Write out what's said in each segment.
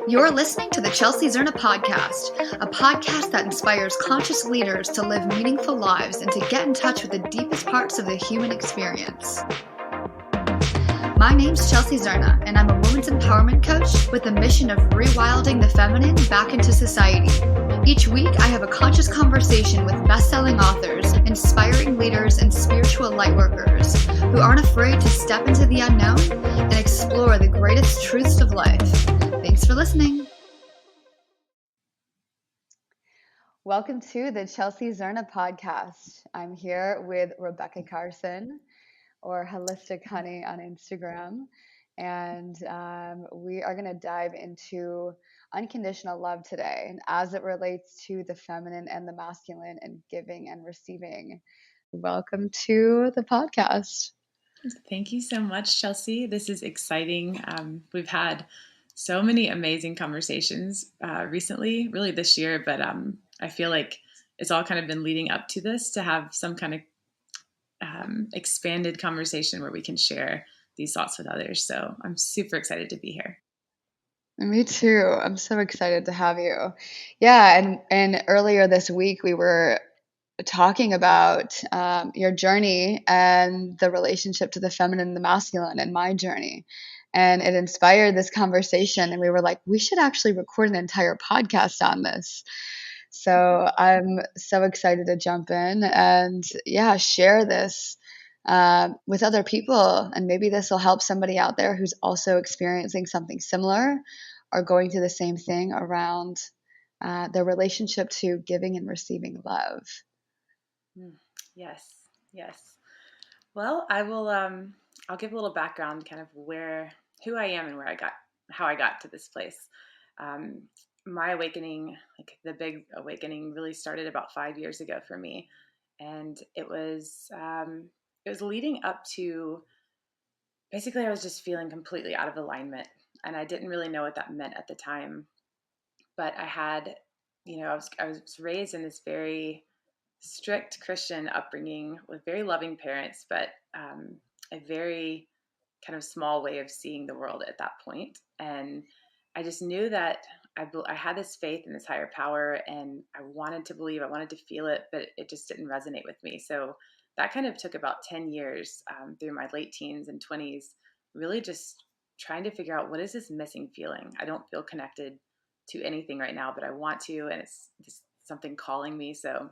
You're listening to the Chelsea Zerna podcast, a podcast that inspires conscious leaders to live meaningful lives and to get in touch with the deepest parts of the human experience. My name's Chelsea Zerna, and I'm a women's empowerment coach with the mission of rewilding the feminine back into society. Each week, I have a conscious conversation with best-selling authors, inspiring leaders, and spiritual lightworkers who aren't afraid to step into the unknown and explore the greatest truths of life. Thanks for listening. Welcome to the Chelsea Zerna podcast. I'm here with Rebekah Carson, or Holistic Honey on Instagram. And we are going to dive into unconditional love today, and as it relates to the feminine and the masculine and giving and receiving. Welcome to the podcast. Thank you so much, Chelsea. This is exciting. We've had so many amazing conversations recently, really this year, but I feel like it's all kind of been leading up to this to have some kind of expanded conversation where we can share these thoughts with others. So I'm super excited to be here. Me too. I'm so excited to have you. Yeah, and earlier this week we were talking about your journey and the relationship to the feminine and the masculine and my journey. And it inspired this conversation. And we were like, we should actually record an entire podcast on this. So I'm so excited to jump in and share this with other people. And maybe this will help somebody out there who's also experiencing something similar or going through the same thing around their relationship to giving and receiving love. Yes. Well, I will. I'll give a little background, kind of who I am and how I got to this place. My awakening, like the big awakening, really started about 5 years ago for me, and it was leading up to. Basically, I was just feeling completely out of alignment, and I didn't really know what that meant at the time. But I had, I was raised in this very strict Christian upbringing with very loving parents, but a very kind of small way of seeing the world at that point. And I just knew that I had this faith in this higher power, and I wanted to believe, I wanted to feel it, but it just didn't resonate with me. So that kind of took about 10 years through my late teens and 20s, really just trying to figure out, what is this missing feeling? I don't feel connected to anything right now, but I want to, and it's just something calling me. So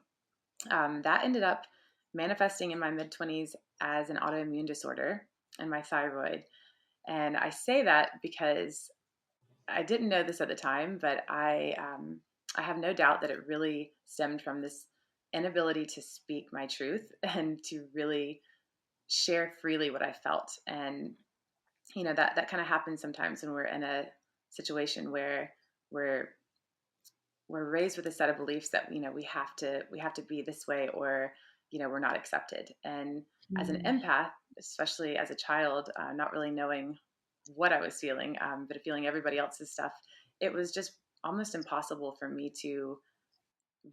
that ended up manifesting in my mid-20s as an autoimmune disorder and my thyroid. And I say that because I didn't know this at the time, but I have no doubt that it really stemmed from this inability to speak my truth and to really share freely what I felt. And that kind of happens sometimes when we're in a situation where we're raised with a set of beliefs that we have to be this way, or we're not accepted. And as an empath, especially as a child, not really knowing what I was feeling, but feeling everybody else's stuff, it was just almost impossible for me to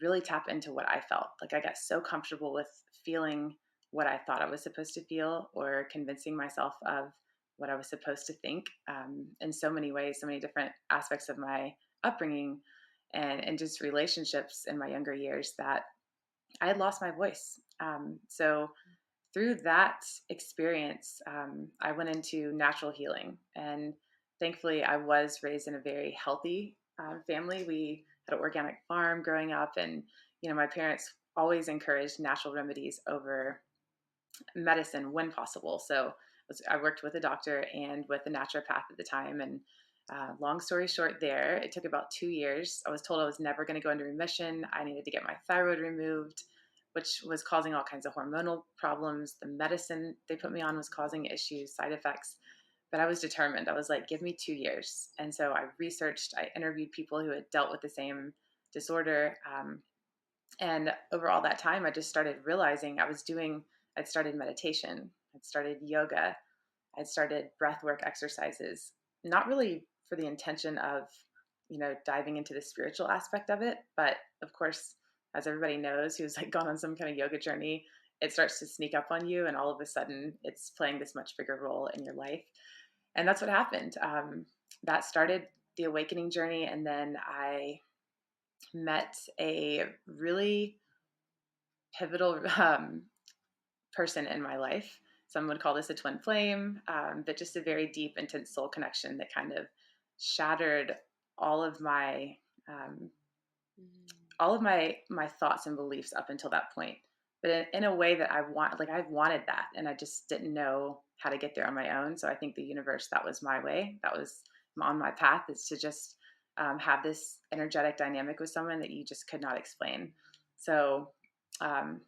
really tap into what I felt. Like, I got so comfortable with feeling what I thought I was supposed to feel, or convincing myself of what I was supposed to think, in so many ways, so many different aspects of my upbringing and just relationships in my younger years, that I had lost my voice. So through that experience, I went into natural healing. And thankfully, I was raised in a very healthy family. We had an organic farm growing up, and my parents always encouraged natural remedies over medicine when possible. So I worked with a doctor and with a naturopath at the time. And long story short, it took about 2 years. I was told I was never going to go into remission. I needed to get my thyroid removed, which was causing all kinds of hormonal problems. The medicine they put me on was causing issues, side effects. But I was determined. I was like, give me 2 years. And so I interviewed people who had dealt with the same disorder. And over all that time, I just started realizing I'd started meditation, I'd started yoga, I'd started breath work exercises, not really for the intention of, diving into the spiritual aspect of it. But of course, as everybody knows who's like gone on some kind of yoga journey, it starts to sneak up on you, and all of a sudden it's playing this much bigger role in your life. And that's what happened. That started the awakening journey, and then I met a really pivotal person in my life. Some would call this a twin flame, but just a very deep, intense soul connection that kind of shattered all of my um, Mm. all of my thoughts and beliefs up until that point. But in a way that I wanted that, and I just didn't know how to get there on my own. So I think the universe, that was my way. That was on my path, is to just have this energetic dynamic with someone that you just could not explain. So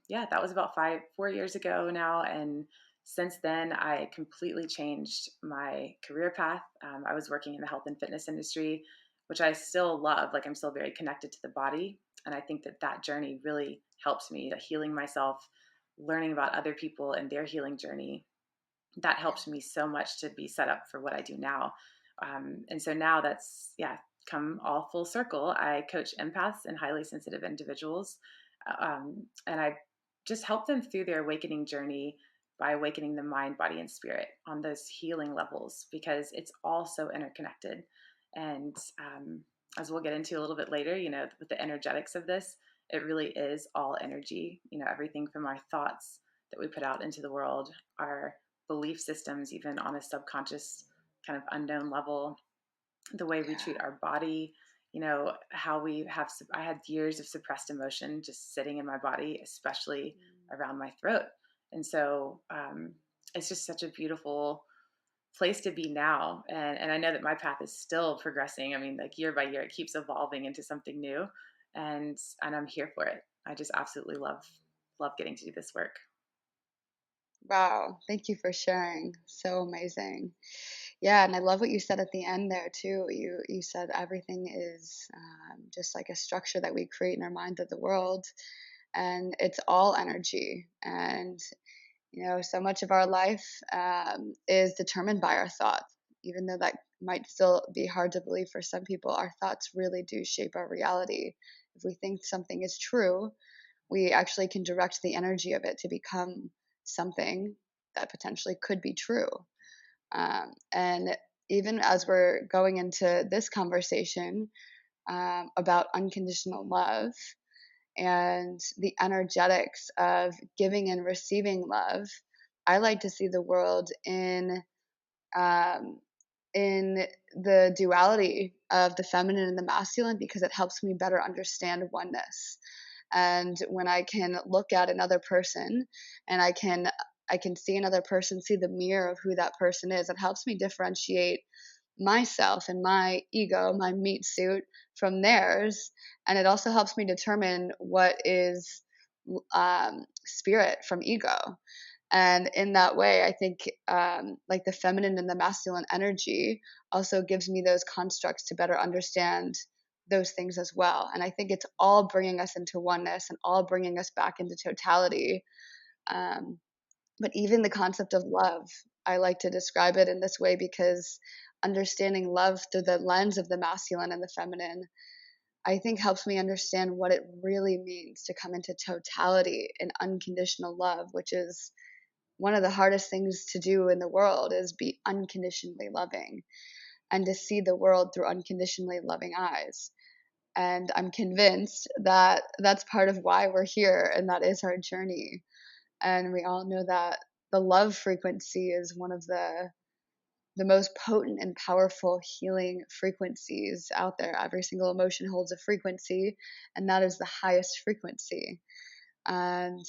yeah, that was about 4 years ago now, and since then I completely changed my career path. I was working in the health and fitness industry, which I still love. Like, I'm still very connected to the body, and I think that that journey really helps me, to healing myself, learning about other people and their healing journey. That helps me so much to be set up for what I do now. And so now that's, yeah, come all full circle. I coach empaths and highly sensitive individuals. And I just help them through their awakening journey by awakening the mind, body, and spirit on those healing levels, because it's all so interconnected. And as we'll get into a little bit later, with the energetics of this, it really is all energy. Everything from our thoughts that we put out into the world, our belief systems, even on a subconscious kind of unknown level, the way we treat Yeah. our body, how I had years of suppressed emotion just sitting in my body, especially Mm. around my throat. And so it's just such a beautiful place to be now. And I know that my path is still progressing. I mean, like, year by year, it keeps evolving into something new. And I'm here for it. I just absolutely love getting to do this work. Wow. Thank you for sharing. So amazing. Yeah, and I love what you said at the end there too. You said everything is just like a structure that we create in our mind of the world, and it's all energy. And so much of our life is determined by our thoughts. Even though that might still be hard to believe for some people, our thoughts really do shape our reality. If we think something is true, we actually can direct the energy of it to become something that potentially could be true. And even as we're going into this conversation about unconditional love and the energetics of giving and receiving love, I like to see the world um, in the duality of the feminine and the masculine, because it helps me better understand oneness. And when I can look at another person and I can see another person, see the mirror of who that person is, it helps me differentiate myself and my ego, my meat suit, from theirs. And it also helps me determine what is spirit from ego. And in that way, I think like the feminine and the masculine energy also gives me those constructs to better understand those things as well. And I think it's all bringing us into oneness and all bringing us back into totality. Um, but even the concept of love, I like to describe it in this way, because understanding love through the lens of the masculine and the feminine, I think helps me understand what it really means to come into totality and unconditional love, which is one of the hardest things to do in the world, is be unconditionally loving and to see the world through unconditionally loving eyes. And I'm convinced that that's part of why we're here, and that is our journey. And we all know that the love frequency is one of the most potent and powerful healing frequencies out there. Every single emotion holds a frequency, and that is the highest frequency. And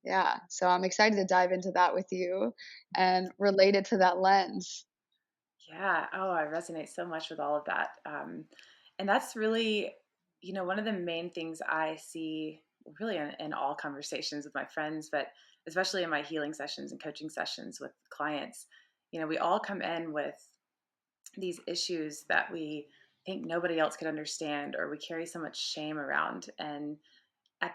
yeah, so I'm excited to dive into that with you and relate it to that lens. Yeah. Oh, I resonate so much with all of that. And that's really, one of the main things I see really in all conversations with my friends, but especially in my healing sessions and coaching sessions with clients. We all come in with these issues that we think nobody else could understand, or we carry so much shame around. And I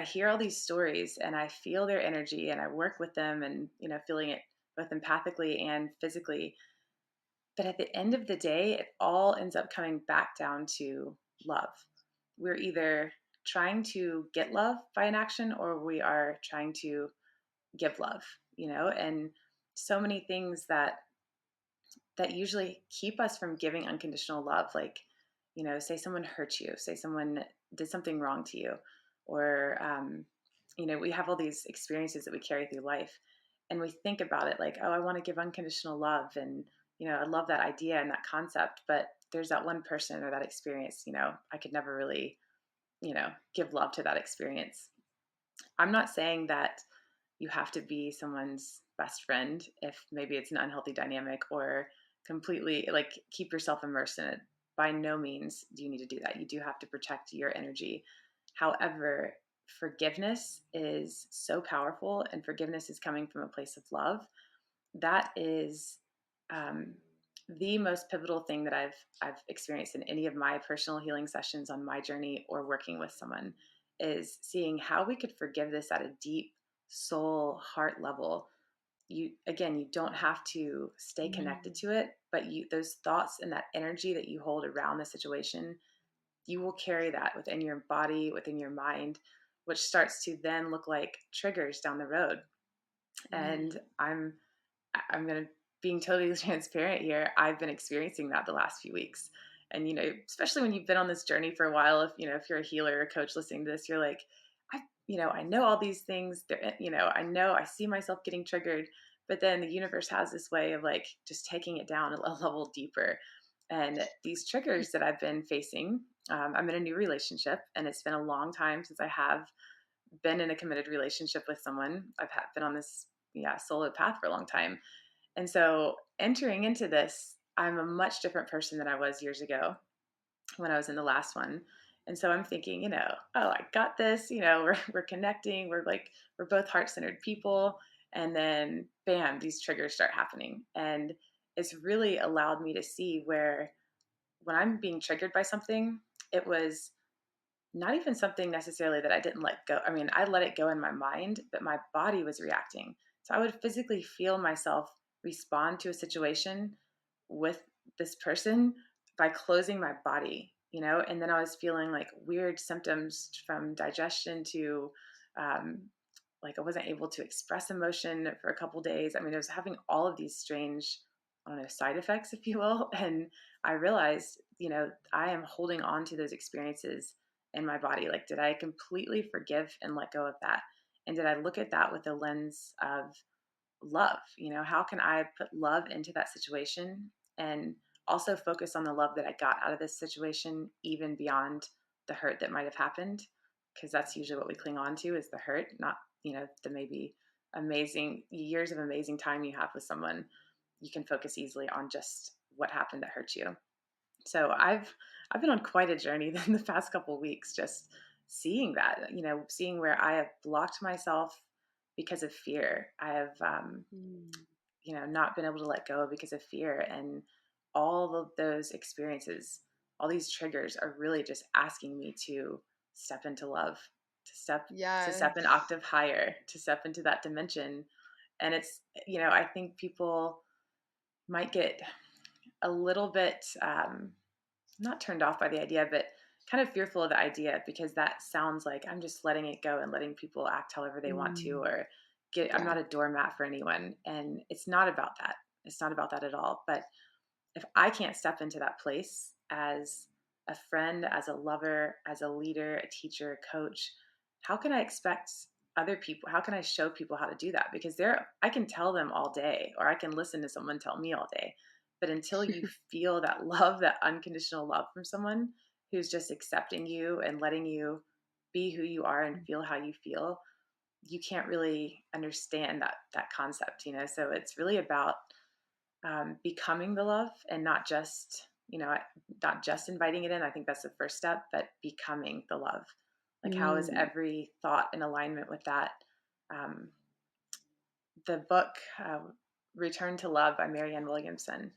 hear all these stories and I feel their energy and I work with them, and, feeling it both empathically and physically. But at the end of the day, it all ends up coming back down to love. We're either trying to get love by an action, or we are trying to give love, and so many things that usually keep us from giving unconditional love. Like, say someone hurt you, say someone did something wrong to you, or, we have all these experiences that we carry through life. And we think about it like, oh, I want to give unconditional love. And, I love that idea and that concept. But there's that one person or that experience, I could never really, give love to that experience. I'm not saying that you have to be someone's best friend if maybe it's an unhealthy dynamic, or completely like keep yourself immersed in it. By no means do you need to do that. You do have to protect your energy. However, forgiveness is so powerful, and forgiveness is coming from a place of love. That is um, the most pivotal thing that I've experienced in any of my personal healing sessions on my journey, or working with someone, is seeing how we could forgive this at a deep soul heart level. You don't have to stay connected Mm. to it, but those thoughts and that energy that you hold around the situation, you will carry that within your body, within your mind, which starts to then look like triggers down the road. And Mm. I'm going to being totally transparent here. I've been experiencing that the last few weeks. And, especially when you've been on this journey for a while, if you're a healer or a coach listening to this, you're like, I know all these things there, I know I see myself getting triggered, but then the universe has this way of like just taking it down a level deeper. And these triggers that I've been facing, I'm in a new relationship, and it's been a long time since I have been in a committed relationship with someone. Been on this solo path for a long time. And so entering into this, I'm a much different person than I was years ago when I was in the last one. And so I'm thinking, oh, I got this, we're connecting. We're both heart-centered people. And then bam, these triggers start happening. And it's really allowed me to see where when I'm being triggered by something, it was not even something necessarily that I didn't let go. I mean, I let it go in my mind, but my body was reacting. So I would physically feel myself respond to a situation with this person by closing my body, and then I was feeling like weird symptoms from digestion to like I wasn't able to express emotion for a couple days. I mean, I was having all of these strange, I don't know, side effects, if you will. And I realized, I am holding on to those experiences in my body. Like, did I completely forgive and let go of that? And did I look at that with a lens of love? How can I put love into that situation and also focus on the love that I got out of this situation, even beyond the hurt that might have happened? Because that's usually what we cling on to, is the hurt, not, the maybe amazing years of amazing time you have with someone. You can focus easily on just what happened that hurt you. So I've been on quite a journey in the past couple of weeks, just seeing that, seeing where I have blocked myself because of fear. I have, Mm. not been able to let go because of fear. And all of those experiences, all these triggers are really just asking me to step into love, to step an Yes. octave higher, to step into that dimension. And it's, I think people might get a little bit not turned off by the idea, but kind of fearful of the idea, because that sounds like I'm just letting it go and letting people act however they want to, Mm. or I'm Yeah. not a doormat for anyone. And it's not about that. It's not about that at all. But if I can't step into that place as a friend, as a lover, as a leader, a teacher, a coach, how can I expect other people? How can I show people how to do that? Because I can tell them all day, or I can listen to someone tell me all day. But until you feel that love, that unconditional love from someone who's just accepting you and letting you be who you are and feel how you feel, you can't really understand that concept, So it's really about becoming the love, and not just inviting it in. I think that's the first step, but becoming the love. Like, how is Mm. every thought in alignment with that? Um, the book Return to Love by Marianne Williamson,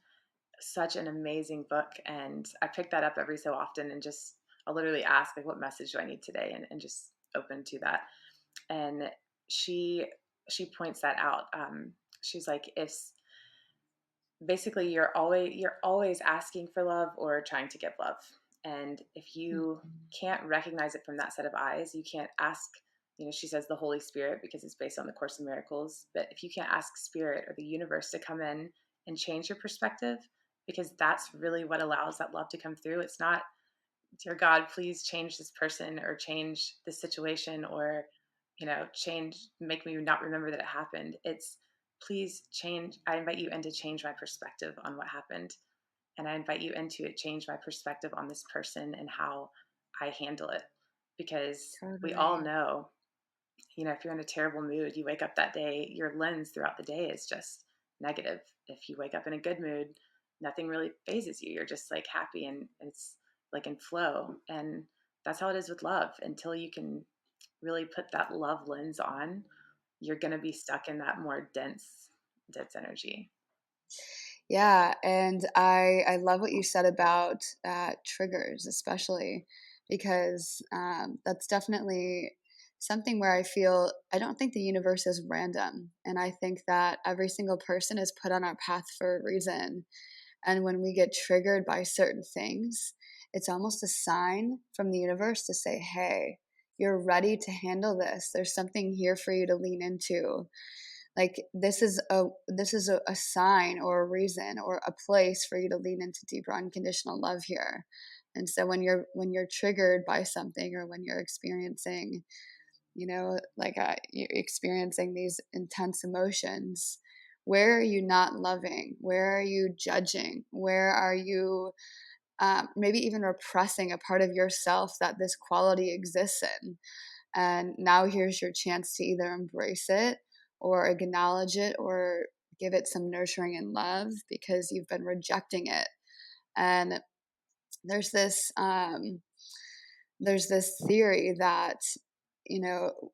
such an amazing book. And I pick that up every so often, and just I'll literally ask, like, what message do I need today, and just open to that. And she points that out. She's like, if basically you're always asking for love or trying to give love, and if you Mhm. can't recognize it from that set of eyes, you can't ask, she says the Holy Spirit, because it's based on the Course in Miracles. But if you can't ask spirit or the universe to come in and change your perspective, because that's really what allows that love to come through. It's not, dear God, please change this person or change this situation or, change, make me not remember that it happened. It's, please change. I invite you in to change my perspective on what happened. And I invite you into it, change my perspective on this person and how I handle it. Because we all Totally. know, if you're in a terrible mood, you wake up that day, your lens throughout the day is just negative. If you wake up in a good mood, nothing really phases you. You're just like happy and it's like in flow. And that's how it is with love. Until you can really put that love lens on, you're going to be stuck in that more dense energy. Yeah, and I love what you said about triggers, especially because that's definitely something where I feel I don't think the universe is random, and I think that every single person is put on our path for a reason. And when we get triggered by certain things, it's almost a sign from the universe to say, "Hey, you're ready to handle this. There's something here for you to lean into." Like this is a sign or a reason or a place for you to lean into deeper unconditional love here. And so when you're triggered by something, or when you're experiencing, you're experiencing these intense emotions, where are you not loving? Where are you judging? Where are you maybe even repressing a part of yourself that this quality exists in? And now here's your chance to either embrace it or acknowledge it or give it some nurturing and love, because you've been rejecting it. And there's this theory that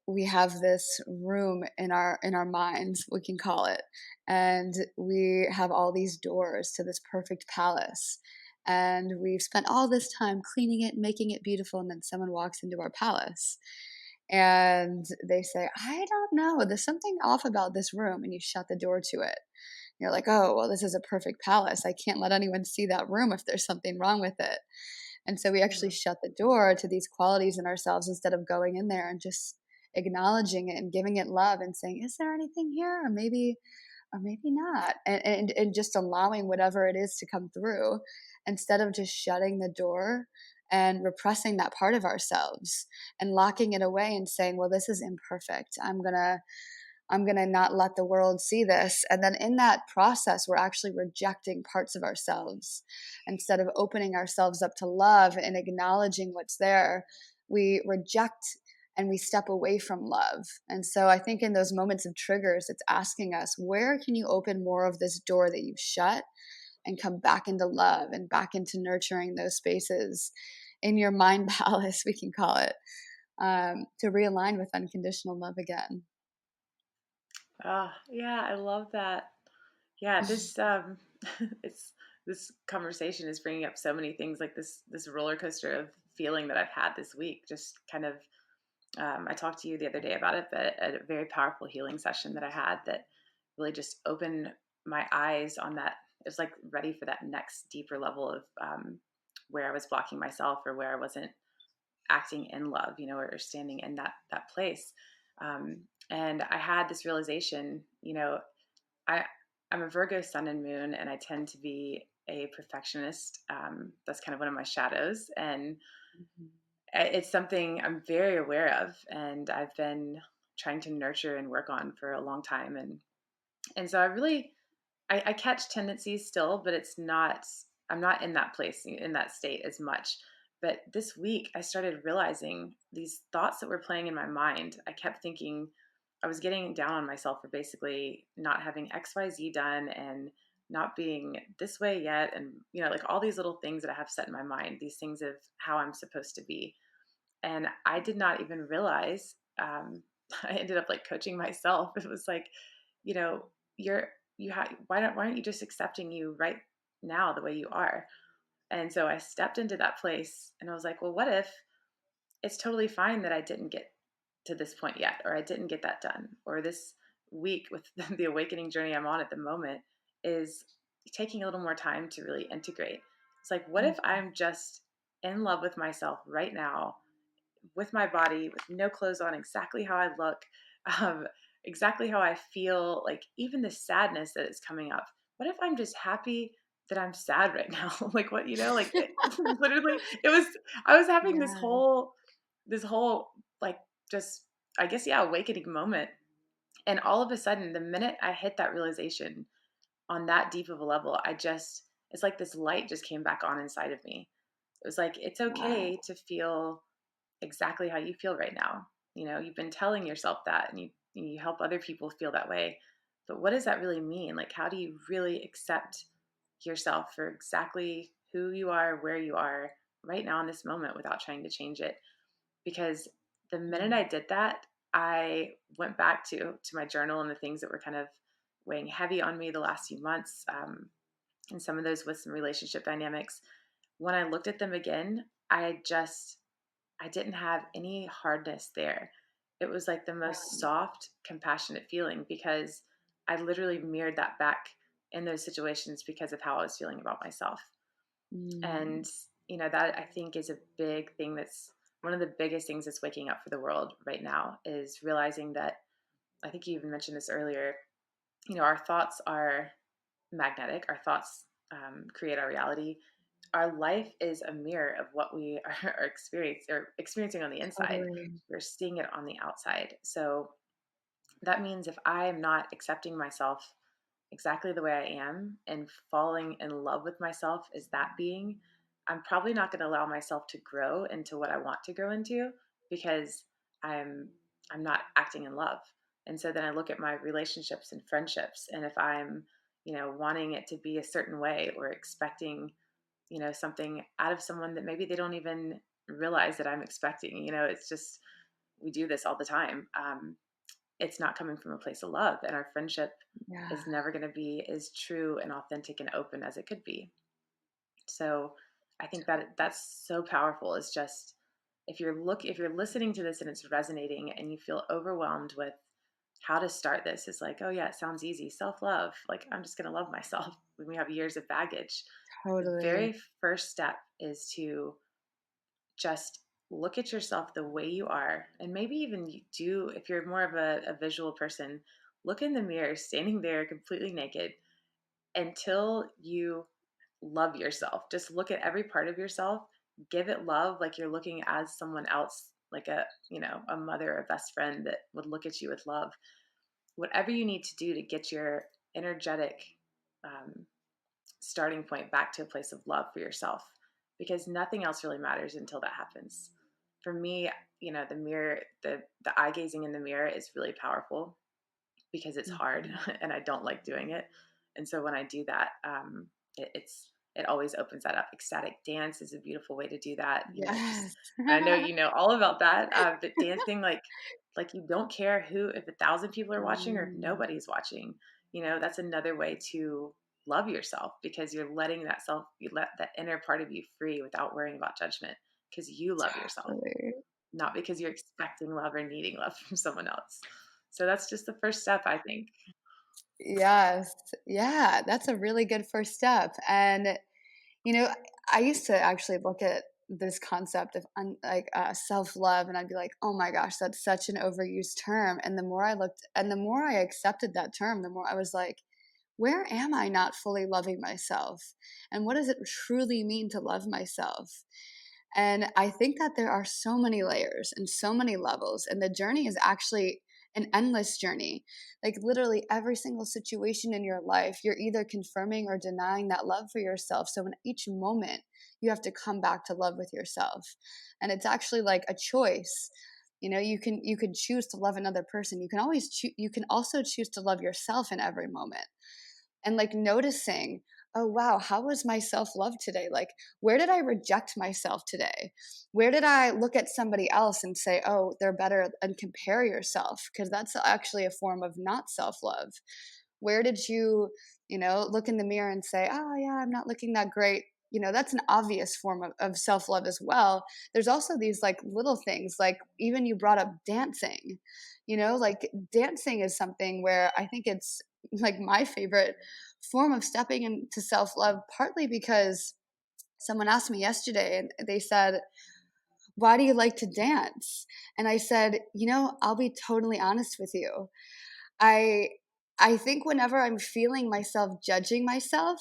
we have this room in our minds, we can call it, and we have all these doors to this perfect palace, and we've spent all this time cleaning it, making it beautiful, and then someone walks into our palace and they say, I don't know, there's something off about this room, and you shut the door to it. You're like, oh, well, this is a perfect palace, I can't let anyone see that room if there's something wrong with it. And so we actually Mm. shut the door to these qualities in ourselves instead of going in there and just acknowledging it and giving it love and saying, is there anything here? Or maybe not. And just allowing whatever it is to come through, instead of just shutting the door and repressing that part of ourselves and locking it away and saying, well, this is imperfect. I'm going to not let the world see this. And then in that process, we're actually rejecting parts of ourselves. Instead of opening ourselves up to love and acknowledging what's there, we reject and we step away from love. And so I think in those moments of triggers, it's asking us, where can you open more of this door that you've shut and come back into love and back into nurturing those spaces in your mind palace, we can call it, to realign with unconditional love again. Oh, yeah, I love that. Yeah, this it's this conversation is bringing up so many things, like this roller coaster of feeling that I've had this week. Just kind of, I talked to you the other day about it, but a very powerful healing session that I had that really just opened my eyes on that. It was like ready for that next deeper level of where I was blocking myself or where I wasn't acting in love, or standing in that place. And I had this realization, I I'm a Virgo sun and moon, and I tend to be a perfectionist. That's kind of one of my shadows, and Mhm. it's something I'm very aware of, and I've been trying to nurture and work on for a long time. And so I catch tendencies still, but it's not. I'm not in that place, in that state as much. But this week, I started realizing these thoughts that were playing in my mind. I kept thinking I was getting down on myself for basically not having XYZ done and not being this way yet. And, like all these little things that I have set in my mind, these things of how I'm supposed to be. And I did not even realize, I ended up like coaching myself. It was like, you know, you're, why aren't you just accepting you right now the way you are? And so I stepped into that place and I was like, well, what if it's totally fine that I didn't get to this point yet, or I didn't get that done, or this week with the awakening journey I'm on at the moment is taking a little more time to really integrate. It's like, what if I'm just in love with myself right now, with my body, with no clothes on, exactly how I look, um, exactly how I feel, like even the sadness that is coming up. What if I'm just happy that I'm sad right now. Like what, like literally I was having Yeah. this whole like just, I guess, yeah, awakening moment. And all of a sudden, the minute I hit that realization on that deep of a level, it's like this light just came back on inside of me. It was like, it's Wow. okay to feel exactly how you feel right now. You've been telling yourself that, and you help other people feel that way. But what does that really mean? Like, how do you really accept yourself for exactly who you are, where you are right now in this moment without trying to change it? Because the minute Mm. I did that, I went back to my journal and the things that were kind of weighing heavy on me the last few months, and some of those with some relationship dynamics. When I looked at them again, I didn't have any hardness there. It was like the most soft, compassionate feeling because I literally mirrored that back in those situations because of how I was feeling about myself. Mm. And, that I think is a big thing. That's one of the biggest things that's waking up for the world right now, is realizing that, I think you even mentioned this earlier, our thoughts are magnetic. Our thoughts create our reality. Our life is a mirror of what we are experiencing on the inside. Totally. We're seeing it on the outside. So that means if I am not accepting myself exactly the way I am and falling in love with myself as that being, I'm probably not going to allow myself to grow into what I want to grow into because I'm I'm not acting in love. And so then I look at my relationships and friendships, and if I'm, wanting it to be a certain way or expecting, something out of someone that maybe they don't even realize that I'm expecting, it's just, we do this all the time. It's not coming from a place of love, and our friendship Yeah. is never going to be as true and authentic and open as it could be. So I think that that's so powerful. Is just, if you're listening to this and it's resonating and you feel overwhelmed with how to start this, is like, oh yeah, it sounds easy, self-love, like I'm just going to love myself when we have years of baggage. The Totally. very first step is to just look at yourself the way you are. And maybe even you do, if you're more of a visual person, look in the mirror standing there completely naked until you love yourself. Just look at every part of yourself, give it love like you're looking as someone else, like a mother, a best friend that would look at you with love. Whatever you need to do to get your energetic um, starting point back to a place of love for yourself, because nothing else really matters until that happens. For me, the mirror, the eye gazing in the mirror is really powerful because it's hard Mhm. and I don't like doing it. And so when I do that, it always opens that up. Ecstatic dance is a beautiful way to do that. Just, Yes. I know you know all about that, but dancing like you don't care who, if 1,000 people are watching or if Mm. nobody's watching. That's another way to love yourself, because you're letting you let that inner part of you free without worrying about judgment, because you love yourself, Totally. not because you're expecting love or needing love from someone else. So that's just the first step, I think. Yes. Yeah, that's a really good first step. And, you know, I used to actually look at this concept of self-love and I'd be like, "Oh my gosh, that's such an overused term." And the more I looked and the more I accepted that term, the more I was like, "Where am I not fully loving myself? And what does it truly mean to love myself?" And I think that there are so many layers and so many levels, and the journey is actually an endless journey. Like, literally, every single situation in your life, you're either confirming or denying that love for yourself. So, in each moment, you have to come back to love with yourself. And it's actually like a choice. You can choose to love another person. You can also choose to love yourself in every moment, and like noticing, oh wow, how was my self-love today? Like, where did I reject myself today? Where did I look at somebody else and say, oh, they're better, and compare yourself, because that's actually a form of not self-love. Where did you, look in the mirror and say, oh yeah, I'm not looking that great? That's an obvious form of self-love as well. There's also these like little things, like even you brought up dancing. Like, dancing is something where I think it's like my favorite form of stepping into self love, partly because someone asked me yesterday and they said, why do you like to dance? And I said, I'll be totally honest with you. I I think whenever I'm feeling myself judging myself,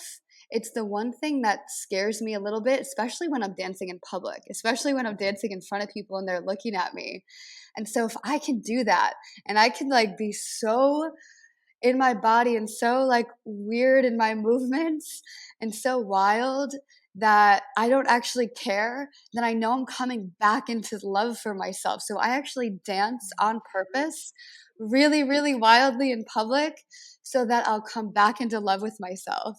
it's the one thing that scares me a little bit, especially when I'm dancing in public, especially when I'm dancing in front of people and they're looking at me. And so if I can do that and I can like be so in my body and so like weird in my movements and so wild that I don't actually care, then I know I'm coming back into love for myself. So I actually dance on purpose, really, really wildly in public so that I'll come back into love with myself.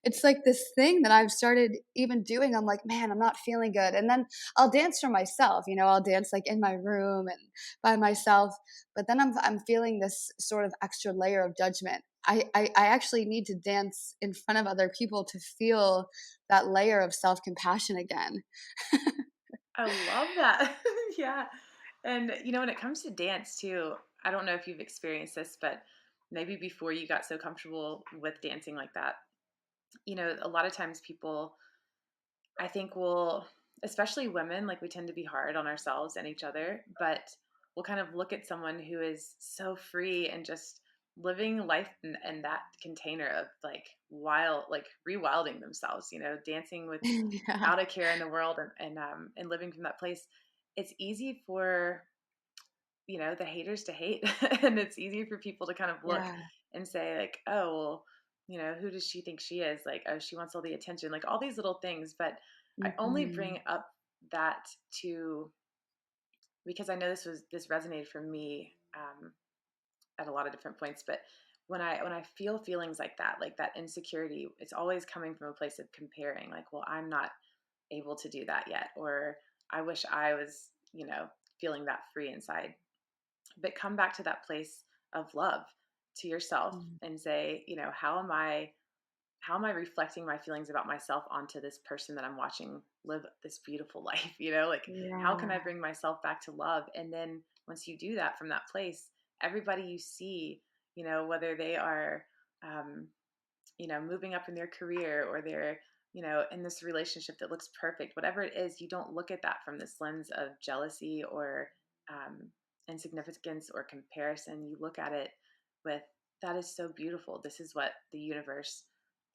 It's like this thing that I've started even doing. I'm like, man, I'm not feeling good. And then I'll dance for myself. I'll dance like in my room and by myself. But then I'm feeling this sort of extra layer of judgment. I actually need to dance in front of other people to feel that layer of self-compassion again. I love that. Yeah. And when it comes to dance too, I don't know if you've experienced this, but maybe before you got so comfortable with dancing like that, a lot of times people, I think, will, especially women, like we tend to be hard on ourselves and each other, but we'll kind of look at someone who is so free and just living life in that container of like wild, like rewilding themselves, dancing Yeah. without a care in the world, and living from that place. It's easy for the haters to hate, and it's easy for people to kind of look Yeah. and say like, oh well, who does she think she is, like, oh, she wants all the attention, like all these little things. But I only Mhm. bring up that to because I know this resonated for me, at a lot of different points. But when I feel feelings like that insecurity, it's always coming from a place of comparing, like, well, I'm not able to do that yet, or I wish I was, feeling that free inside. But come back to that place of love to yourself Mm. and say, how am I reflecting my feelings about myself onto this person that I'm watching live this beautiful life? Like, how can I Yeah. bring myself back to love? And then once you do that from that place, everybody you see, whether they are, um, moving up in their career, or they're, in this relationship that looks perfect, whatever it is, you don't look at that from this lens of jealousy or, um, insignificance or comparison. You look at it with, that is so beautiful. This is what the universe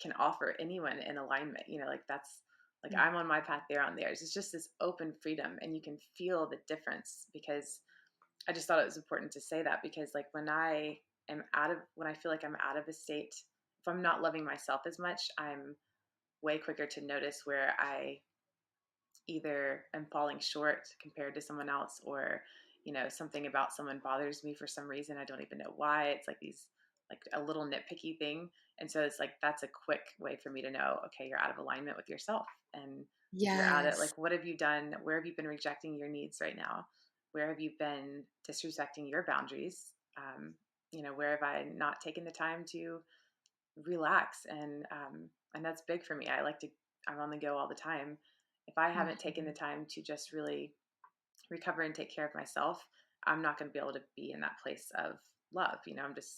can offer anyone in alignment. Like, that's like, Mm. I'm on my path, they're on theirs. It's just this open freedom, and you can feel the difference. Because I just thought it was important to say that, because like when I feel like I'm out of a state, if I'm not loving myself as much, I'm way quicker to notice where I either am falling short compared to someone else, or something about someone bothers me for some reason, I don't even know why. It's like these, like a little nitpicky thing. And so it's like, that's a quick way for me to know, okay, you're out of alignment with yourself, and you're out of, Yes. like, what have you done, where have you been rejecting your needs right now, where have you been disrespecting your boundaries, where have I not taken the time to relax? And that's big for me. I'm on the go all the time. If I haven't taken the Mhm. time to just really recover and take care of myself, I'm not going to be able to be in that place of love.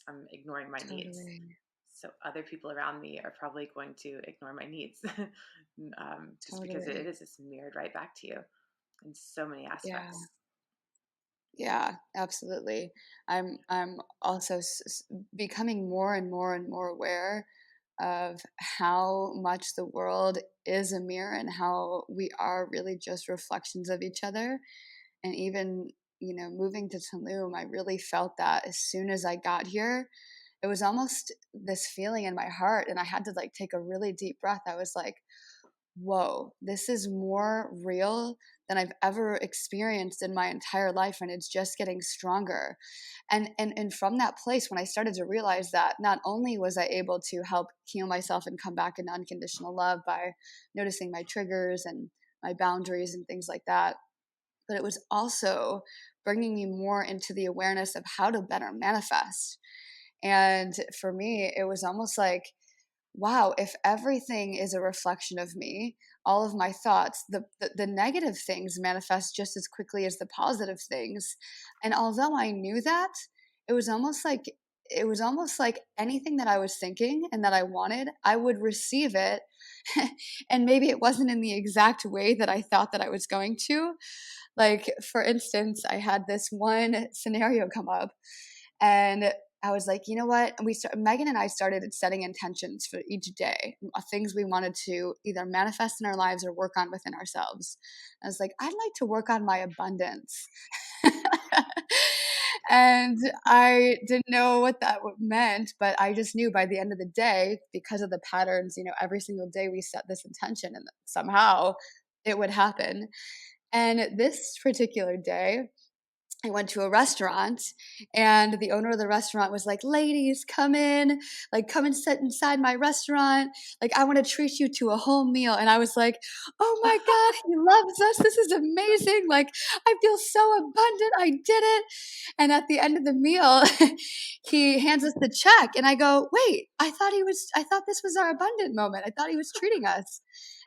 I'm ignoring my needs. Totally. So other people around me are probably going to ignore my needs, just because it Totally. is just mirrored right back to you in so many Yeah. aspects. Yeah, absolutely. I'm also becoming more and more and more aware of how much the world is a mirror and how we are really just reflections of each other. And even, moving to Tulum, I really felt that as soon as I got here. It was almost this feeling in my heart, and I had to like take a really deep breath. I was like, whoa, this is more real than I've ever experienced in my entire life, and it's just getting stronger. And from that place, when I started to realize that, not only was I able to help heal myself and come back into unconditional love by noticing my triggers and my boundaries and things like that, but it was also bringing me more into the awareness of how to better manifest. And for me, it was almost like, wow, if everything is a reflection of me, all of my thoughts, the negative things manifest just as quickly as the positive things. And although I knew that, it was almost like anything that I was thinking and that I wanted, I would receive it. And maybe it wasn't in the exact way that I thought that I was going to. Like, for instance, I had this one scenario come up, and I was like, you know what? Megan and I started setting intentions for each day, things we wanted to either manifest in our lives or work on within ourselves. I was like, I'd like to work on my abundance. And I didn't know what that meant, but I just knew by the end of the day, because of the patterns, every single day we set this intention and somehow it would happen. And this particular day, I went to a restaurant and the owner of the restaurant was like, ladies, come in, like, come and sit inside my restaurant. Like, I want to treat you to a whole meal. And I was like, oh my God, he loves us. This is amazing. Like, I feel so abundant. I did it. And at the end of the meal, he hands us the check. And I go, wait, I thought this was our abundant moment. I thought he was treating us.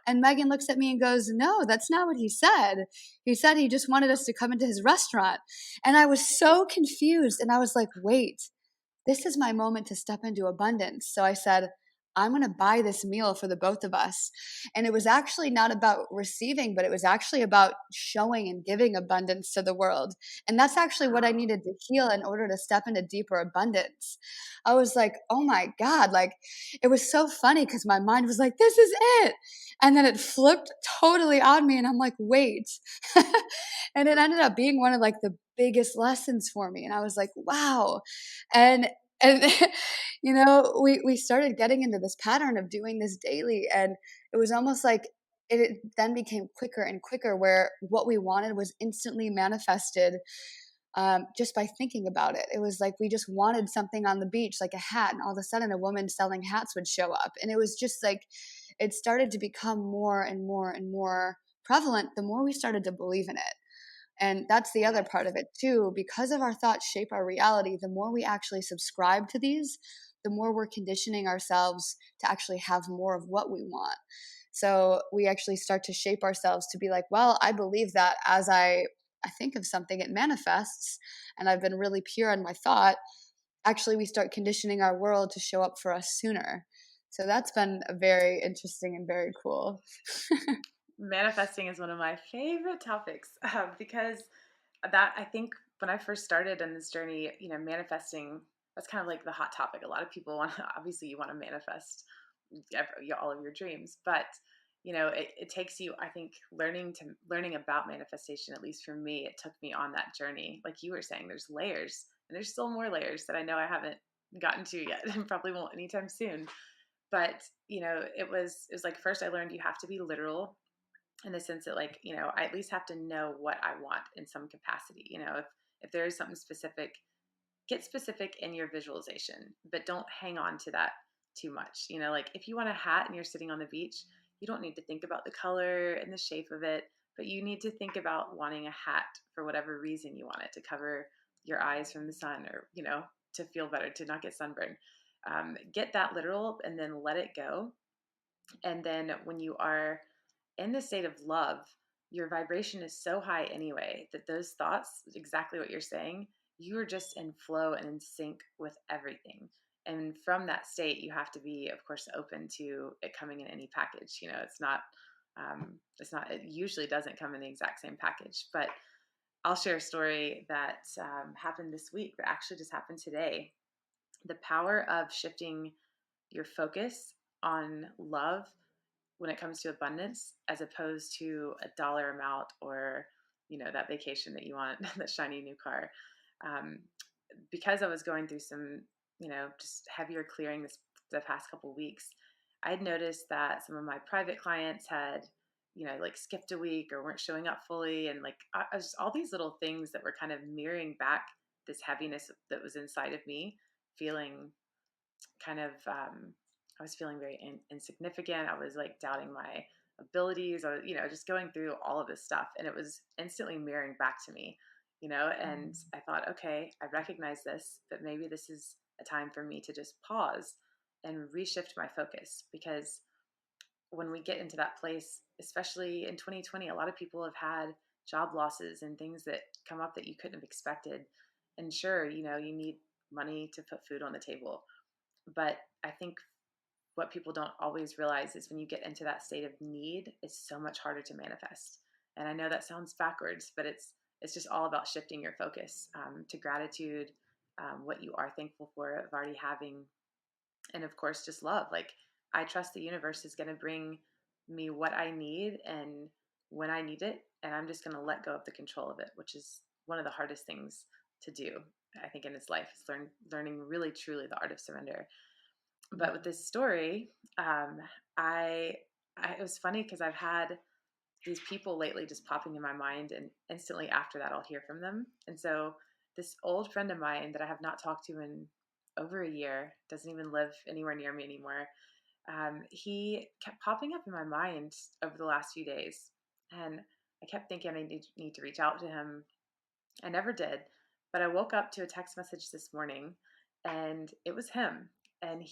And Megan looks at me and goes, no, that's not what he said. He said he just wanted us to come into his restaurant. And I was so confused. And I was like, wait, this is my moment to step into abundance. So I said, I'm going to buy this meal for the both of us. And it was actually not about receiving, but it was actually about showing and giving abundance to the world. And that's actually what I Wow. needed to heal in order to step into deeper abundance. I was like, oh my God, like, it was so funny because my mind was like, this is it. And then it flipped totally on me. And I'm like, wait. And it ended up being one of like the biggest lessons for me. And I was like, wow. And we started getting into this pattern of doing this daily, and it was almost like it then became quicker and quicker, where what we wanted was instantly manifested, just by thinking about it. It was like we just wanted something on the beach, like a hat, and all of a sudden a woman selling hats would show up. And it was just like it started to become more and more and more prevalent the more we started to believe in it. And that's the other Yes. part of it too. Because of our thoughts shape our reality, the more we actually subscribe to these, the more we're conditioning ourselves to actually have more of what we want. So we actually start to shape ourselves to be like, well, I believe that as I think of something, it manifests, and I've been really pure in my thought. Actually, we start conditioning our world to show up for us sooner. So that's been a very interesting and very cool. Manifesting is one of my favorite topics because that I think when I first started on this journey, manifesting, that's kind of like the hot topic. A lot of people want to, obviously, you want to manifest all of your dreams, but it takes you, I think, learning about manifestation. At least for me, it took me on that journey. Like you were saying, there's layers, and there's still more layers that I know I haven't gotten to yet, and probably won't anytime soon. But it was like first I learned you have to be literal in the sense that, like, I at least have to know what I want in some capacity. If there is something specific, get specific in your visualization, but don't hang on to that too much. Like if you want a hat and you're sitting on the beach, you don't need to think about the color and the shape of it, but you need to think about wanting a hat for whatever reason you want it to cover your eyes from the sun, or to feel better, to not get sunburned. Get that literal and then let it go. And then when you are in the state of love, your vibration is so high anyway that those thoughts, exactly what you're saying, you are just in flow and in sync with everything. And from that state, you have to be, of course, open to it coming in any package. It usually doesn't come in the exact same package. But I'll share a story that happened this week, that actually just happened today. The power of shifting your focus on love when it comes to abundance, as opposed to a dollar amount, or that vacation that you want, that shiny new car. um, because I was going through some just heavier clearing the past couple weeks, I had noticed that some of my private clients had like skipped a week or weren't showing up fully, and like I was, all these little things that were kind of mirroring back this heaviness that was inside of me, feeling kind of I was feeling very insignificant. I was like doubting my abilities. I was, just going through all of this stuff, and it was instantly mirroring back to me. And I thought, okay, I recognize this, but maybe this is a time for me to just pause and reshift my focus. Because when we get into that place, especially in 2020, a lot of people have had job losses and things that come up that you couldn't have expected. And sure, you need money to put food on the table, but I think what people don't always realize is when you get into that state of need, it's so much harder to manifest. And I know that sounds backwards, but it's just all about shifting your focus to gratitude, what you are thankful for, of already having, and of course just love. Like, I trust the universe is going to bring me what I need and when I need it, and I'm just going to let go of the control of it, which is one of the hardest things to do, I think, in this life, is learning really truly the art of surrender. But with this story, um, I, it was funny because I've had these people lately just popping in my mind, and instantly after that I'll hear from them. And so this old friend of mine that I have not talked to in over a year, doesn't even live anywhere near me anymore, he kept popping up in my mind over the last few days. And I kept thinking I need to reach out to him. I never did. But I woke up to a text message this morning, and it was him. And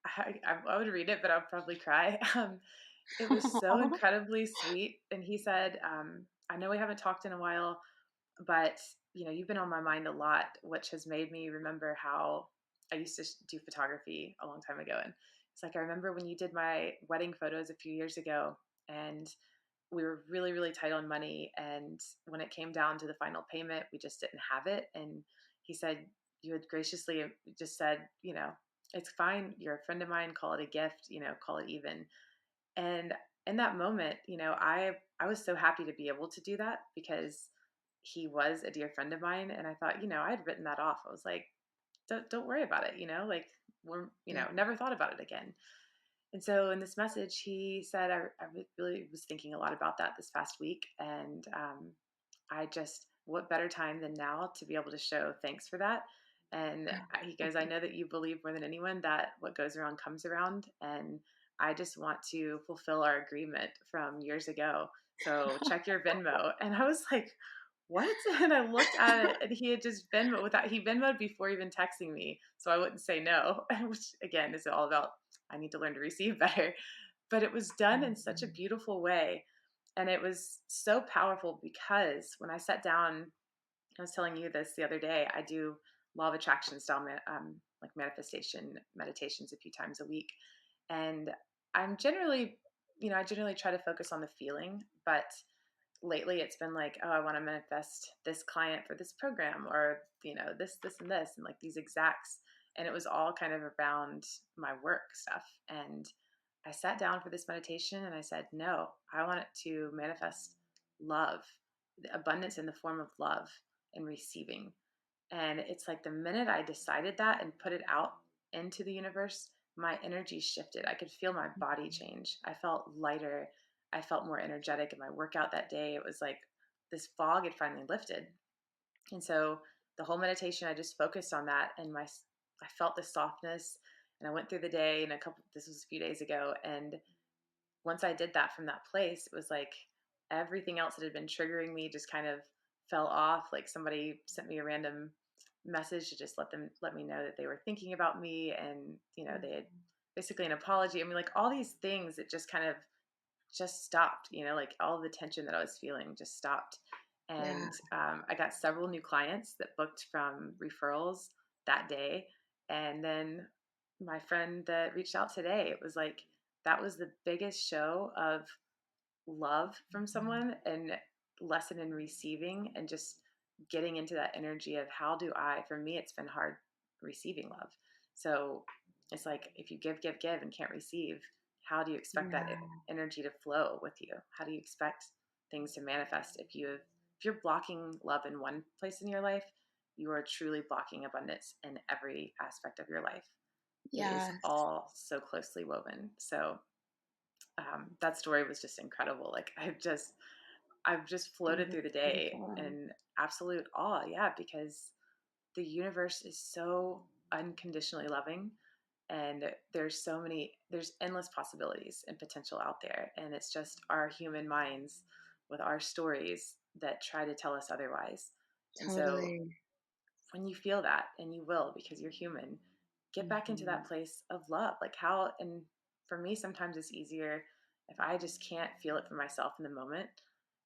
I would read it, but I'd probably cry. It was so incredibly sweet. And he said, I know we haven't talked in a while, but you've been on my mind a lot, which has made me remember how I used to do photography a long time ago. And it's like, I remember when you did my wedding photos a few years ago, and we were really, really tight on money. And when it came down to the final payment, we just didn't have it. And he said, you had graciously just said, it's fine. You're a friend of mine. Call it a gift, call it even. And in that moment, I was so happy to be able to do that, because he was a dear friend of mine. And I thought, I had written that off. I was like, don't worry about it, like, we're, Yeah. never thought about it again. And so in this message, he said, really was thinking a lot about that this past week. And what better time than now to be able to show thanks for that. And he goes, I know that you believe more than anyone that what goes around comes around. And I just want to fulfill our agreement from years ago. So check your Venmo. And I was like, what? And I looked at it, and he had just he Venmoed before even texting me. So I wouldn't say no, which again is all about, I need to learn to receive better. But it was done in such a beautiful way. And it was so powerful, because when I sat down, I was telling you this the other day, I do law of attraction style, like manifestation meditations a few times a week. And I'm generally, I generally try to focus on the feeling, but lately it's been like, oh, I want to manifest this client for this program, or, this and this, and like these exacts. And it was all kind of around my work stuff. And I sat down for this meditation and I said, no, I want it to manifest love, the abundance in the form of love and receiving. And it's like the minute I decided that and put it out into the universe, my energy shifted. I could feel my body change. I felt lighter. I felt more energetic in my workout that day. It was like this fog had finally lifted. And so the whole meditation, I just focused on that, and I felt the softness. And I went through the day, and this was a few days ago. And once I did that from that place, it was like everything else that had been triggering me just kind of fell off. Like, somebody sent me a random message to just let me know that they were thinking about me, and they had basically an apology. I mean, like, all these things that just kind of just stopped. Like, all the tension that I was feeling just stopped. Yeah. And I got several new clients that booked from referrals that day. And then my friend that reached out today, it was like, that was the biggest show of love from someone, and lesson in receiving, and just getting into that energy of, for me, it's been hard receiving love. So it's like, if you give and can't receive, how do you expect that Yeah. energy to flow with you? How do you expect things to manifest if you're blocking love in one place in your life? You are truly blocking abundance in every aspect of your life. It is Yes. all so closely woven. So that story was just incredible. Like, I've just Oh, floated through the that's day beautiful. in absolute awe. Yeah, because the universe is so unconditionally loving, and there's endless possibilities and potential out there. And it's just our human minds with our stories that try to tell us otherwise. And so Totally. when you feel that, and you will, because you're human, get back into that Mhm. place of love. And for me, sometimes it's easier if I just can't feel it for myself in the moment,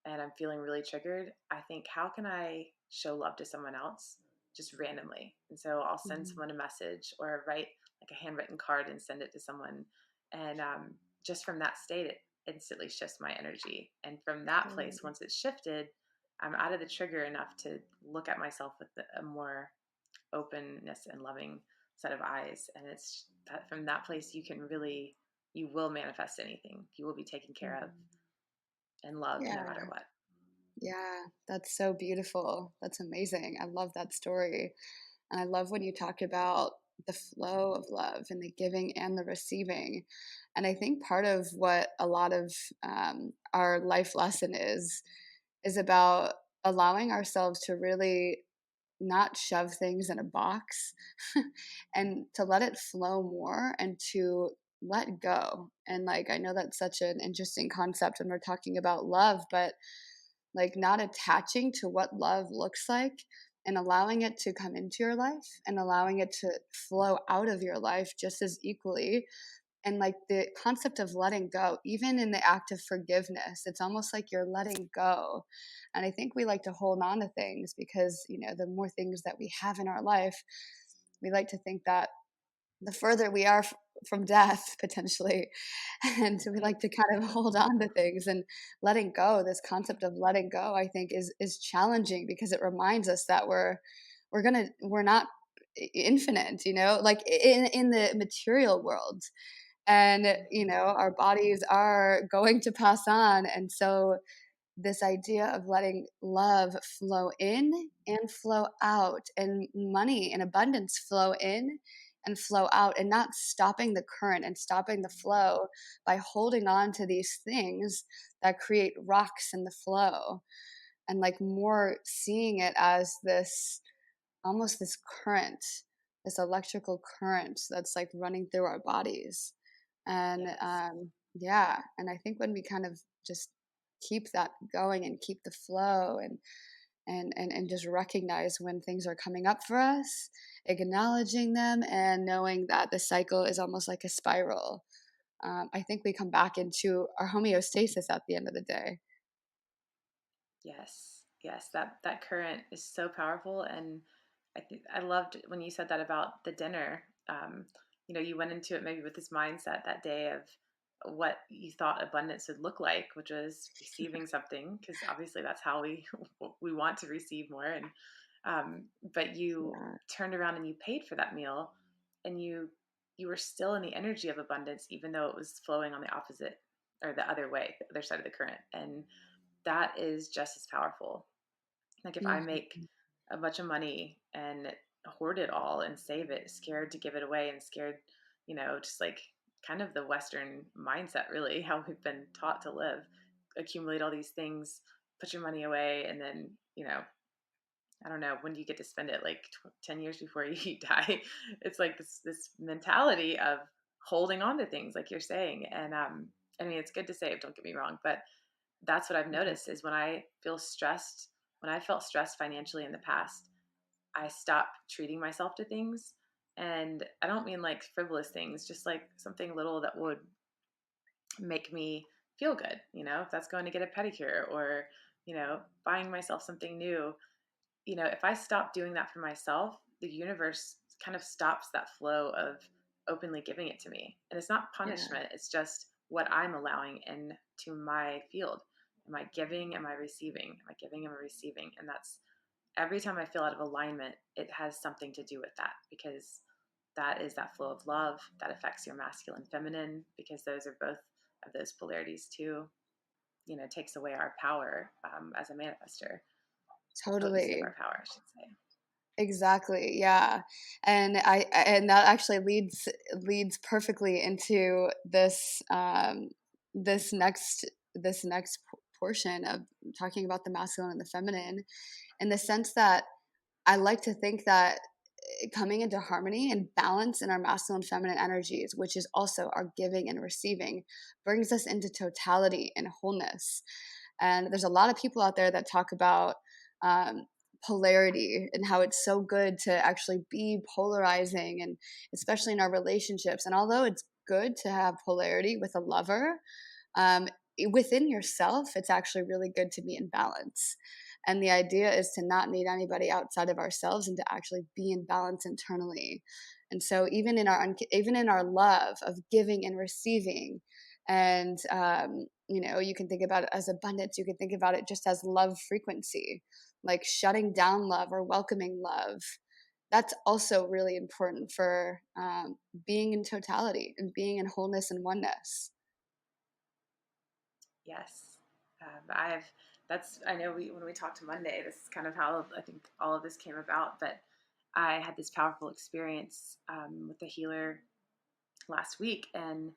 and I'm feeling really triggered. I think, how can I show love to someone else just randomly? And so I'll send Mhm. someone a message, or write like a handwritten card and send it to someone. And just from that state, it instantly shifts my energy. And from that place, Totally. once it's shifted, I'm out of the trigger enough to look at myself with a more openness and loving set of eyes. And it's that from that place you will manifest anything. You will be taken care of and loved no matter Yeah. what. Yeah. That's so beautiful. That's amazing. I love that story. And I love when you talk about the flow of love and the giving and the receiving. And I think part of what a lot of our life lesson is about allowing ourselves to really not shove things in a box and to let it flow more and to let go. And like, I know that's such an interesting concept when we're talking about love, but like not attaching to what love looks like and allowing it to come into your life and allowing it to flow out of your life just as equally. And like the concept of letting go, even in the act of forgiveness, it's almost like you're letting go. And I think we like to hold on to things because, you know, the more things that we have in our life, we like to think that the further we are from death potentially. And so we Right. like to kind of hold on to things, and letting go, this concept of letting go, I think is challenging because it reminds us that we're not infinite, you know, like in the material world. And you know, our bodies are going to pass on, and so this idea of letting love flow in and flow out, and money and abundance flow in and flow out, and not stopping the current and stopping the flow by holding on to these things that create rocks in the flow, and like more seeing it as this, almost this current, this electrical current that's like running through our bodies. And Yes. yeah, and I think when we kind of just keep that going and keep the flow, and just recognize when things are coming up for us, acknowledging them and knowing that the cycle is almost like a spiral, I think we come back into our homeostasis at the end of the day. Yes, yes, that current is so powerful, and I think I loved when you said that about the dinner. You know, you went into it maybe with this mindset that day of what you thought abundance would look like, which was receiving something, because obviously that's how we we want to receive more. And but you Yeah, turned around and you paid for that meal, and you were still in the energy of abundance, even though it was flowing on the opposite or the other way, the other side of the current, and that is just as powerful. Like if I make hmm, a bunch of money and hoard it all and save it, scared to give it away and scared, just like kind of the Western mindset, really, how we've been taught to live, accumulate all these things, put your money away, and then, I don't know, when do you get to spend it? Like 10 years before you die. It's like this mentality of holding on to things, like you're saying. And I mean, it's good to save, don't get me wrong, but that's what I've noticed is when I felt stressed financially in the past, I stopped treating myself to things. And I don't mean like frivolous things, just like something little that would make me feel good, if that's going to get a pedicure or, buying myself something new. If I stop doing that for myself, the universe kind of stops that flow of openly giving it to me. And it's not yeah, punishment, it's just what I'm allowing into my field. Am I giving? Am I receiving? Am I giving? Am I receiving? And that's every time I feel out of alignment, it has something to do with that because that is that flow of love that affects your masculine, feminine, because those are both of those polarities too. Takes away our power as a manifester, potency of totally. our power, I should say. Exactly. Yeah. And that actually leads perfectly into this next portion of talking about the masculine and the feminine, in the sense that I like to think that coming into harmony and balance in our masculine and feminine energies, which is also our giving and receiving, brings us into totality and wholeness. And there's a lot of people out there that talk about um, polarity and how it's so good to actually be polarizing, and especially in our relationships. And although it's good to have polarity with a lover, um, within yourself, it's actually really good to be in balance. And the idea is to not need anybody outside of ourselves and to actually be in balance internally. And so even in our love of giving and receiving, and you know, you can think about it as abundance, you can think about it just as love frequency, like shutting down love or welcoming love. that's also really important for being in totality and being in wholeness and oneness. Yes. I've that's I know we when we talked Monday, this is kind of how I think all of this came about. But I had this powerful experience with a healer last week, and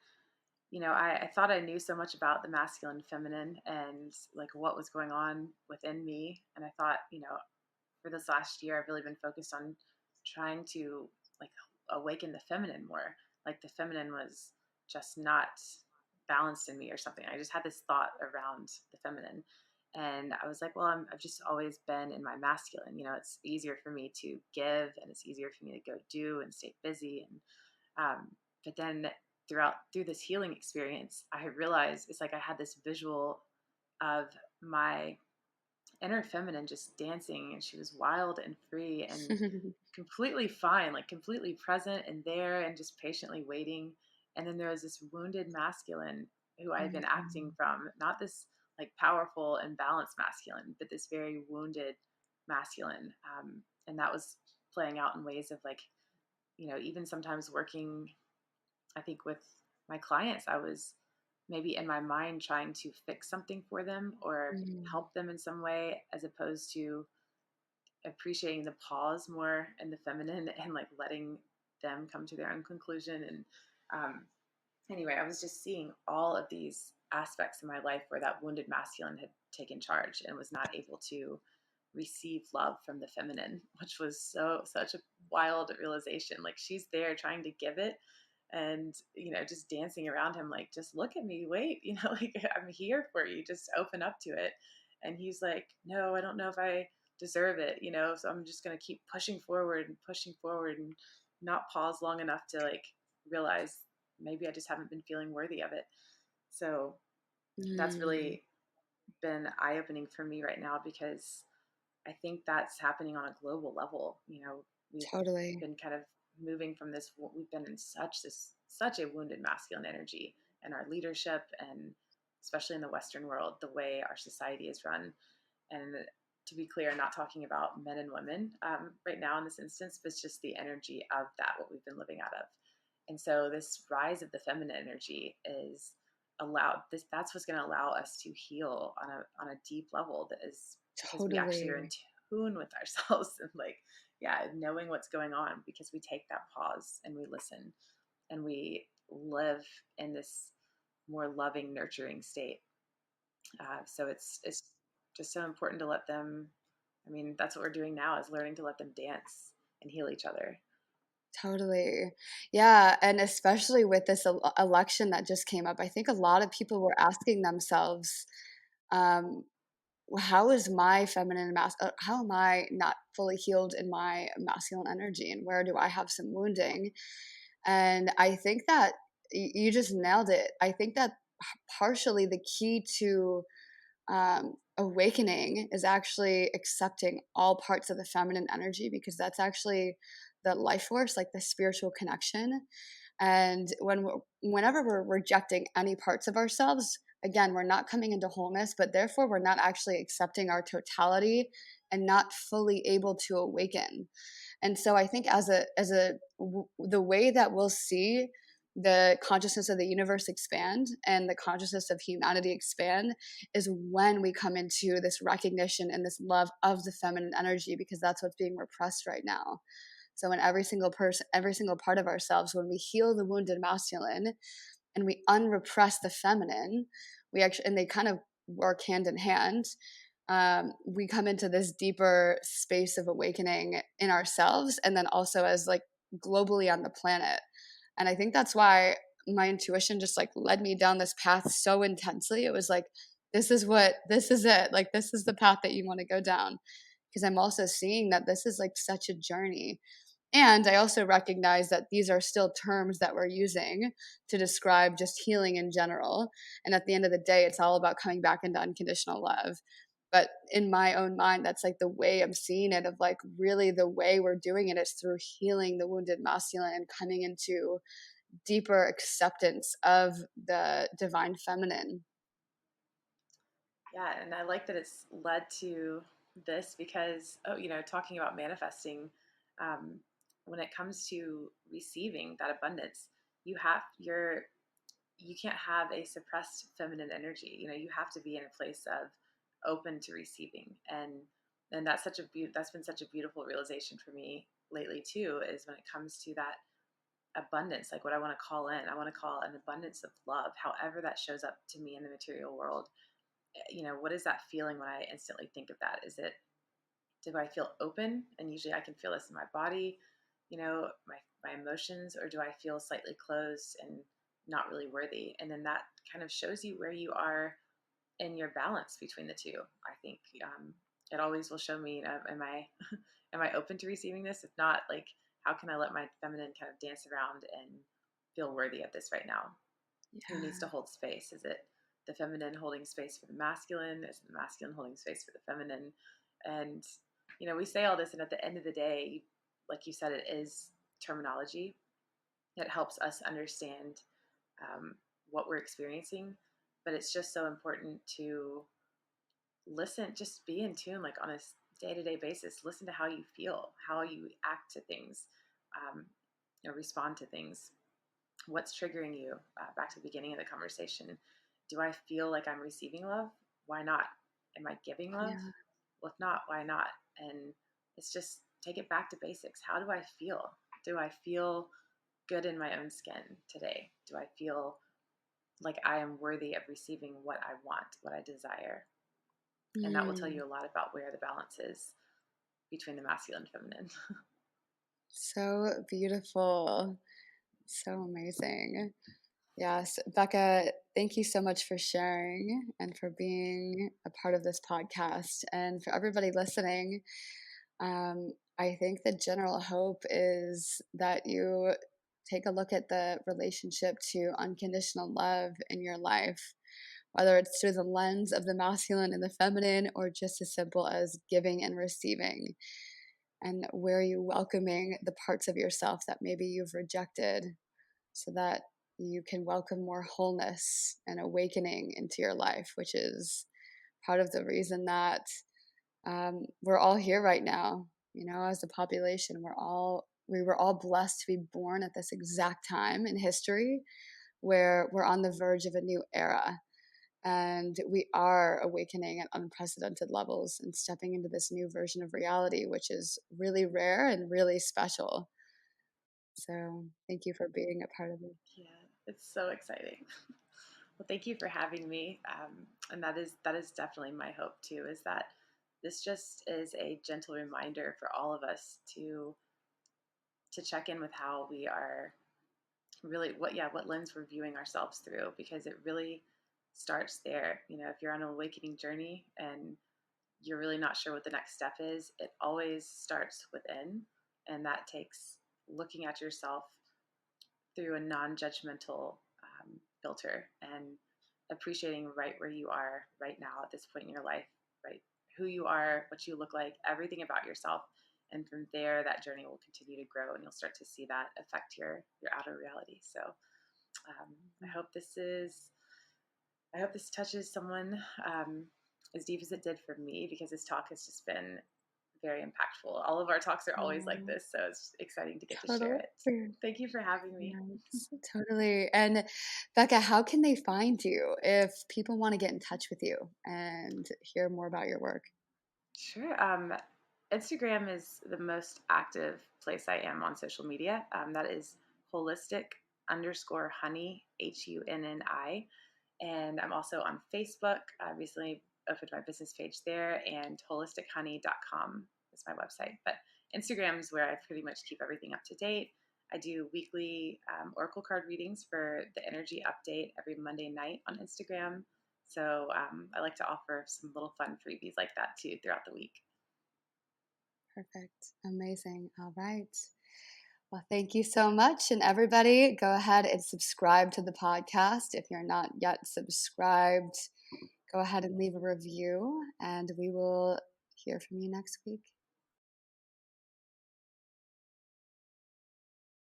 I thought I knew so much about the masculine and feminine and like what was going on within me, and I thought, for this last year, I've really been focused on trying to like awaken the feminine more. Like the feminine was just not balanced in me or something. I just had this thought around the feminine. And I was like, well, I've just always been in my masculine. It's easier for me to give and it's easier for me to go do and stay busy. And, but then through this healing experience, I realized it's like I had this visual of my inner feminine just dancing, and she was wild and free and completely fine, like completely present and there and just patiently waiting. And then there was this wounded masculine who I had been acting Mhm. from, not this like powerful and balanced masculine, but this very wounded masculine. And that was playing out in ways of like, even sometimes working, I think with my clients, I was maybe in my mind trying to fix something for them or Mm. help them in some way, as opposed to appreciating the pause more in the feminine and like letting them come to their own conclusion. And um, anyway, I was just seeing all of these aspects in my life where that wounded masculine had taken charge and was not able to receive love from the feminine, which was such a wild realization. Like she's there trying to give it, and just dancing around him like, just look at me, wait, like I'm here for you, just open up to it. And he's like, no, I don't know if I deserve it, so I'm just going to keep pushing forward and not pause long enough to like realize maybe I just haven't been feeling worthy of it. So that's Mm. really been eye opening for me right now, because I think that's happening on a global level. We've Totally. been kind of moving from this. We've been in such a wounded masculine energy in our leadership, and especially in the Western world, the way our society is run. And to be clear, I'm not talking about men and women right now in this instance, but it's just the energy of that, what we've been living out of. And so this rise of the feminine energy is allowed this that's what's going to allow us to heal on a deep level, that is because we actually are in Totally. tune with ourselves and like, yeah, knowing what's going on, because we take that pause and we listen and we live in this more loving, nurturing state. So it's just so important to let them. I mean, that's what we're doing now, is learning to let them dance and heal each other. Totally. Yeah, and especially with this election that just came up, I think a lot of people were asking themselves, um, how is my how am I not fully healed in my masculine energy, and where do I have some wounding? And I think that you just nailed it. I think that partially the key to awakening is actually accepting all parts of the feminine energy, because that's actually the life force, like the spiritual connection. And whenever we're rejecting any parts of ourselves, again, we're not coming into wholeness, but therefore we're not actually accepting our totality and not fully able to awaken. And so I think the way that we'll see the consciousness of the universe expand and the consciousness of humanity expand is when we come into this recognition and this love of the feminine energy, because that's what's being repressed right now. So in every single person, every single part of ourselves, when we heal the wounded masculine and we unrepress the feminine, we actually, and they kind of work hand in hand. We come into this deeper space of awakening in ourselves, and then also as like globally on the planet. And I think that's why my intuition just like led me down this path so intensely. It was like, this is it. Like, this is the path that you want to go down. Because I'm also seeing that this is like such a journey. And I also recognize that these are still terms that we're using to describe just healing in general. And at the end of the day, it's all about coming back into unconditional love. But in my own mind, that's like the way I'm seeing it, of like really the way we're doing it is through healing the wounded masculine and coming into deeper acceptance of the divine feminine. Yeah, and I like that it's led to this because, oh, talking about manifesting, um, when it comes to receiving that abundance, you have your you can't have a suppressed feminine energy. You have to be in a place of open to receiving, and that's been such a beautiful realization for me lately too. Is when it comes to that abundance, like what I want to call in, I want to call an abundance of love, however that shows up to me in the material world. What is that feeling when I instantly think of that? Do I feel open? And usually I can feel this in my body, my emotions, or do I feel slightly closed and not really worthy? And then that kind of shows you where you are in your balance between the two. I think it always will show me, am I, am I open to receiving this? If not, like, how can I let my feminine kind of dance around and feel worthy of this right now? Who needs to Yeah. hold space? Is it the feminine holding space for the masculine? Is it the masculine holding space for the feminine? And we say all this, and at the end of the day, like you said, it is terminology. It helps us understand um, what we're experiencing, but it's just so important to listen, just be in tune, like on a day-to-day basis. Listen to how you feel, how you act to things, um, respond to things. What's triggering you? Back to the beginning of the conversation. Do I feel like I'm receiving love? Why not? Am I giving love? Yeah. Well, if not, why not? And it's just take it back to basics. How do I feel? Do I feel good in my own skin today? Do I feel like I am worthy of receiving what I want, what I desire? And that will tell Mm, you a lot about where the balance is between the masculine and feminine. so beautiful. So amazing. Yes, Becca, thank you so much for sharing and for being a part of this podcast. And for everybody listening, I think the general hope is that you take a look at the relationship to unconditional love in your life, whether it's through the lens of the masculine and the feminine, or just as simple as giving and receiving. And where are you welcoming the parts of yourself that maybe you've rejected so that you can welcome more wholeness and awakening into your life, which is part of the reason that we're all here right now. As a population, we were all blessed to be born at this exact time in history where we're on the verge of a new era. And we are awakening at unprecedented levels and stepping into this new version of reality, which is really rare and really special. So, thank you for being a part of it. Yeah, it's so exciting. Well, thank you for having me. And that is definitely my hope too. Is that this just is a gentle reminder for all of us to check in with how we are really what lens we're viewing ourselves through, because it really starts there. If you're on an awakening journey and you're really not sure what the next step is, it always starts within, and that takes looking at yourself through a non-judgmental filter and appreciating right where you are right now at this point in your life, right? Who you are, what you look like, everything about yourself. And from there, that journey will continue to grow, and you'll start to see that affect your outer reality. So um, I hope this is I hope this touches someone as deep as it did for me, because this talk has just been very impactful. All of our talks are always like Oh, this, so it's exciting to get to share totally. it. Thank you for having me. Yes, totally. And Becca, how can they find you if people want to get in touch with you and hear more about your work? Sure. Instagram is the most active place I am on social media. That is holistic_honey, HUNNI. And I'm also on Facebook. I recently opened my business page there, and holistichoney.com is my website. But Instagram is where I pretty much keep everything up to date. I do weekly oracle card readings for the energy update every Monday night on Instagram. So I like to offer some little fun freebies like that too throughout the week. Perfect. Amazing. All right. Well, thank you so much. And everybody, go ahead and subscribe to the podcast. If you're not yet subscribed, go ahead and leave a review, and we will hear from you next week.